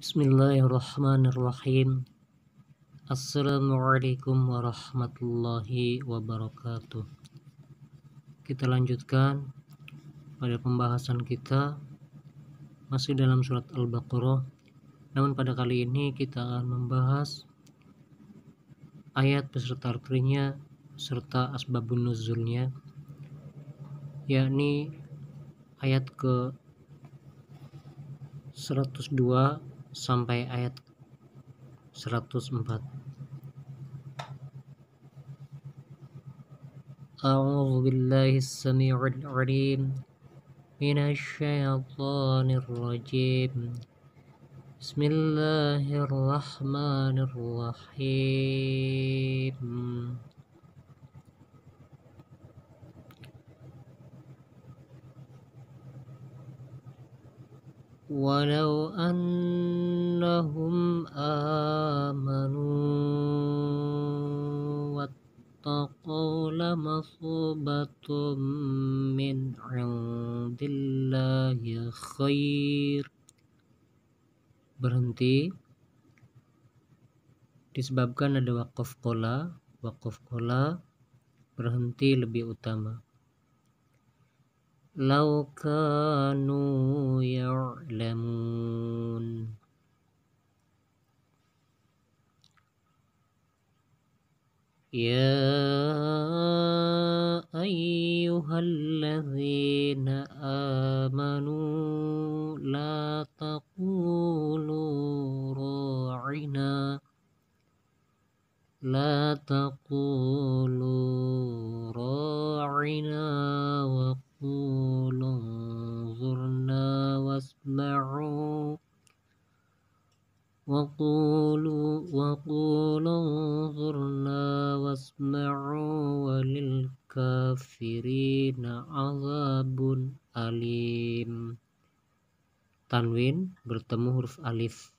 Bismillahirrahmanirrahim. Assalamualaikum warahmatullahi wabarakatuh. Kita lanjutkan pada pembahasan kita masih dalam surat Al-Baqarah. Namun pada kali ini kita akan membahas ayat beserta artinya serta asbabun nuzulnya, yakni ayat ke 102 sampai ayat 104. A'udzu billahi as-sami'il 'alim minasyaitonir rajim. Bismillahirrahmanirrahim. Walau annahum amanu wattaqaw lamathubatum min 'indillahi khair. Berhenti disebabkan ada waqaf qola berhenti lebih utama. Lau kanu ya'lamun. Ya ayyuhalladzina amanu la taqulu ra'ina wa qulu anzurna wasma'u walil kafirina azabun alim. Tanwin bertemu huruf alif,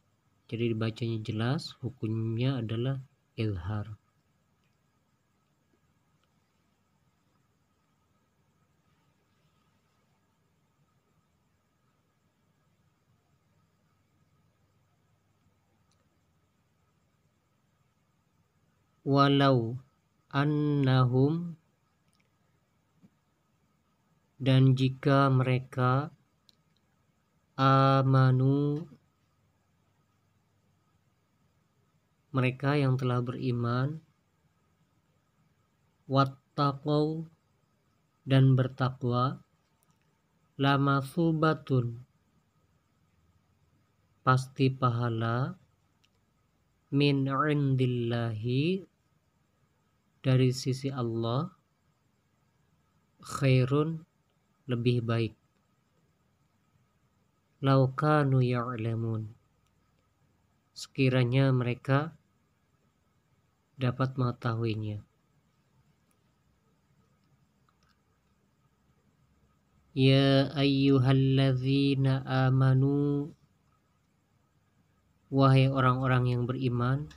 jadi dibacanya jelas, hukumnya adalah izhar. Walau annahum, dan jika mereka amanu, mereka yang telah beriman, wattaqau, dan bertakwa, lamathubatun, pasti pahala, min indillahi, dari sisi Allah, khairun, lebih baik. Lau kanu ya'lamun, sekiranya mereka dapat mengetahuinya. Ya ayyuhalladzina amanu, wahai orang-orang yang beriman.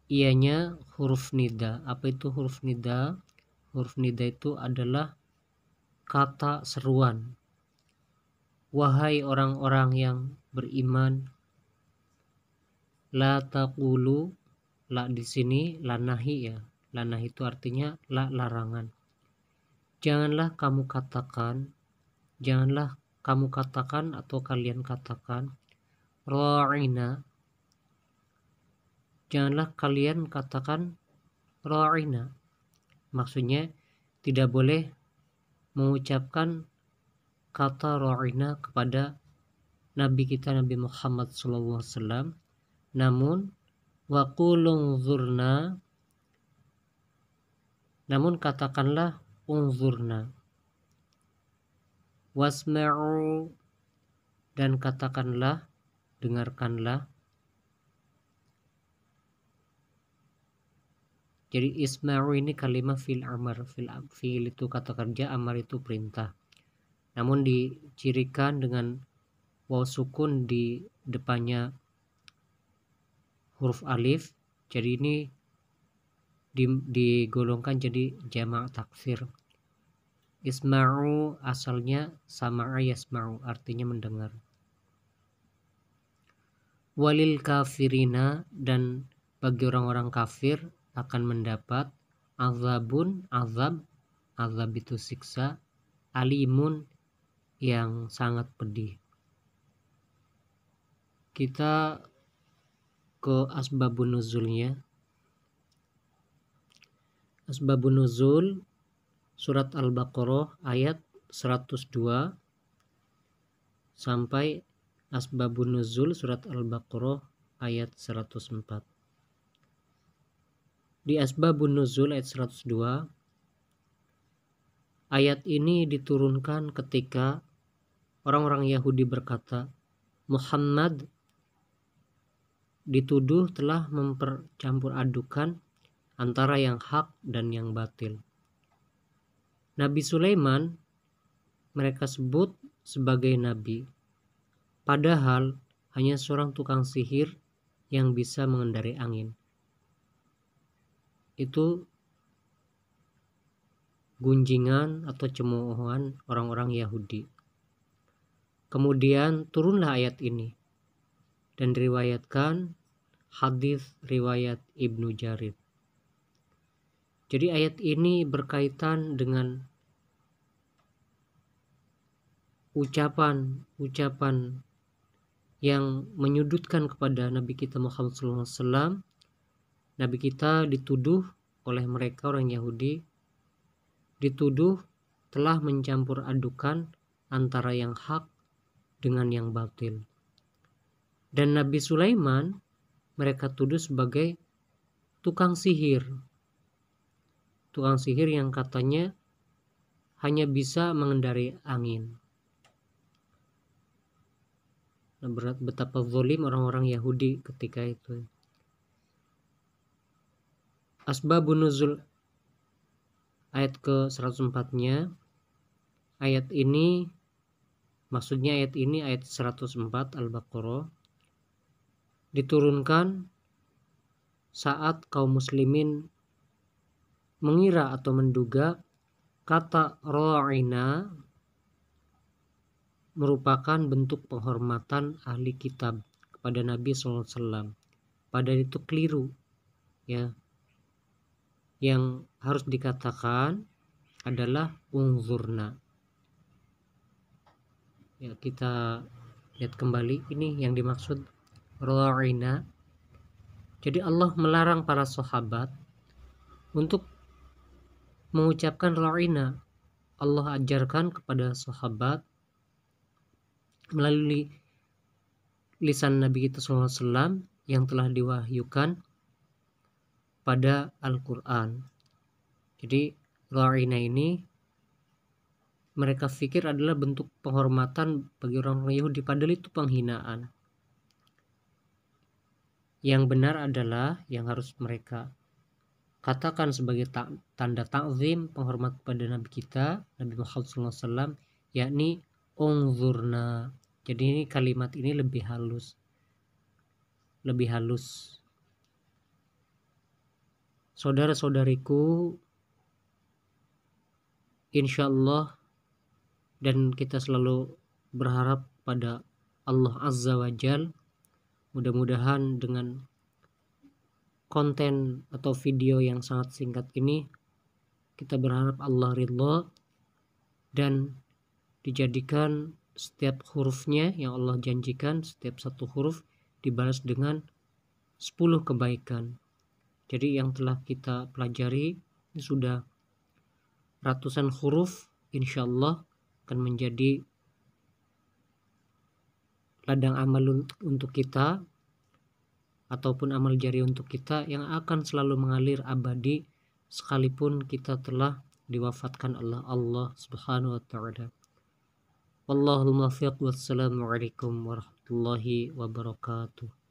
Ianya huruf nida. Apa itu huruf nida? Huruf nida itu adalah kata seruan. Wahai orang-orang yang beriman. La taqulu, la di sini la nahi ya. La nahi itu artinya la larangan. Janganlah kamu katakan atau kalian katakan ra'ina. Janganlah kalian katakan ra'ina. Maksudnya tidak boleh mengucapkan kata ra'ina kepada Nabi kita Nabi Muhammad SAW. Namun waqulu unzurna, namun katakanlah unzurna. Wasma'u, dan katakanlah, dengarkanlah. Jadi isma'u ini kalimat fil amar. Fil itu kata kerja, amar itu perintah. Namun dicirikan dengan waw sukun di depannya huruf alif. Jadi ini digolongkan jadi jamak taksir. Isma'u asalnya sama'a yasma'u, artinya mendengar. walil kafirina, dan bagi orang-orang kafir akan mendapat azabun, azab itu siksa, alimun yang sangat pedih. Kita ke asbabun nuzulnya. Asbabun nuzul surat Al-Baqarah ayat 102 sampai asbabun nuzul surat Al-Baqarah ayat 104. Di asbabun nuzul ayat 102, ayat ini diturunkan ketika orang-orang Yahudi berkata, Muhammad dituduh telah mempercampur adukan antara yang hak dan yang batil. Nabi Sulaiman mereka sebut sebagai nabi, padahal hanya seorang tukang sihir yang bisa mengendarai angin. Itu gunjingan atau cemoohan orang-orang Yahudi. Kemudian turunlah ayat ini dan diriwayatkan hadis riwayat Ibnu Jarir. Jadi ayat ini berkaitan dengan ucapan yang menyudutkan kepada Nabi kita Muhammad SAW. Nabi kita dituduh oleh mereka orang Yahudi, dituduh telah mencampur adukan antara yang hak dengan yang batil. Dan Nabi Sulaiman mereka tuduh sebagai tukang sihir. Tukang sihir yang katanya hanya bisa mengendarai angin. Nah, betapa zalim orang-orang Yahudi ketika itu. Asbabun nuzul ayat ke-104-nya, ayat ini maksudnya ayat ini ayat 104 Al-Baqarah diturunkan saat kaum muslimin mengira atau menduga kata ra'ina merupakan bentuk penghormatan ahli kitab kepada Nabi SAW. Padahal itu keliru, ya. Yang harus dikatakan adalah unzurna. Ya, kita lihat kembali ini yang dimaksud ra'ina. Jadi Allah melarang para sahabat untuk mengucapkan ra'ina. Allah ajarkan kepada sahabat melalui lisan Nabi kita SAW yang telah diwahyukan pada Al-Quran. Jadi ra'ina ini mereka pikir adalah bentuk penghormatan bagi orang-orang Yahudi, padahal itu penghinaan. Yang benar adalah yang harus mereka katakan sebagai tanda ta'zim, penghormat pada Nabi kita Nabi Muhammad SAW, yakni unzurna. Jadi ini kalimat ini lebih halus. Saudara-saudariku, insyaallah, dan kita selalu berharap pada Allah Azza wa Jal, mudah-mudahan dengan konten atau video yang sangat singkat ini kita berharap Allah ridha dan dijadikan setiap hurufnya yang Allah janjikan, setiap satu huruf dibalas dengan 10 kebaikan. Jadi yang telah kita pelajari ini sudah ratusan huruf, insyaallah akan menjadi ladang amal untuk kita ataupun amal jari untuk kita yang akan selalu mengalir abadi sekalipun kita telah diwafatkan oleh Allah Subhanahu wa taala. Wallahul muwaffiq. Wassalamualaikum warahmatullahi wabarakatuh.